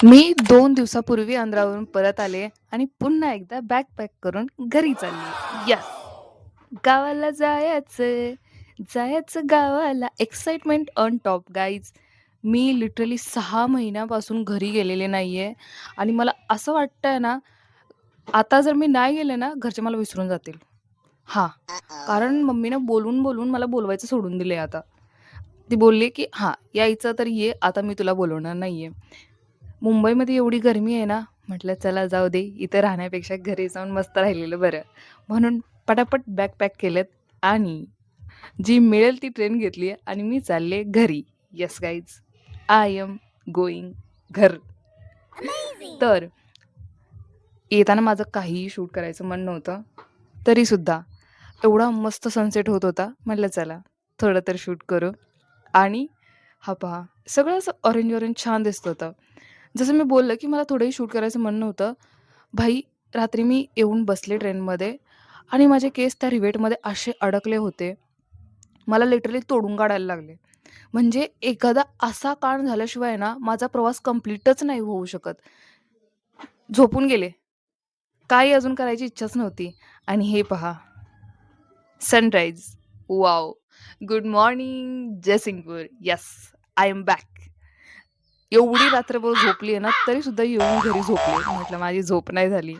मी 2 दिवसापूर्वी आंध्रावरून परत आले आणि पुन्हा एकदा बॅग पॅक करून घरी चालली. येस! गावाला जायचंय, जायचं गावाला. Excitement on top guys. Me literally 6 महिन्यापासून घरी गेलेले नाहीये आणि मला असं वाटतंय ना, आता जर मी नाही गेले ना, घरचे मला विसरून जातील. हां, कारण मम्मीनं बोलून मला बोलवायचं सोडून दिलंय आता. ती बोलली, की "हां, यायचं तर ये, आता मी तुला बोलवणार नाहीये." मुंबईमध्ये एवढी गरमी आहे ना, म्हटलं चला जाऊ दे, इथे राहण्यापेक्षा घरी जाऊन मस्त राहिलेलं बरं. म्हणून पटापट बॅग पॅक केलेत आणि जी मिळेल ती ट्रेन घेतली आहे आणि मी चालले घरी. Yes guys, I am going घर. तर येताना माझं काहीही शूट करायचं मन नव्हतं. तरीसुद्धा एवढा मस्त सनसेट होत होता. म्हटलं चला थोडं तर शूट करू आणि हा पहा सगळं असं ऑरेंज-ऑरेंज छान दिसत होतं. जसं मी बोललं, की मला थोडंही शूट करायचं मन नव्हतं. भाई रात्री मी येऊन बसले ट्रेनमध्ये आणि माझे केस त्या रिवेटमध्ये असे अडकले होते. मला लिटरली तोडून काढायला लागले. म्हणजे एखादा असा कांड झाल्याशिवाय ना माझा प्रवास कंप्लीटच नाही होऊ शकत. झोपून गेले. काही अजून करायची इच्छाच नव्हती आणि हे पहा sunrise. Wow! Good morning Jaysingpur. Yes, I am back. एवढी रात्रभर झोपली आहे ना, तरीसुद्धा येऊन घरी झोपले. म्हटलं माझी झोप नाही झाली.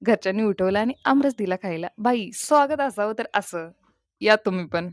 घरच्यांनी उठवलं आणि आमरस दिला खायला. बाई स्वागत असावं तर असं. या तुम्ही पण.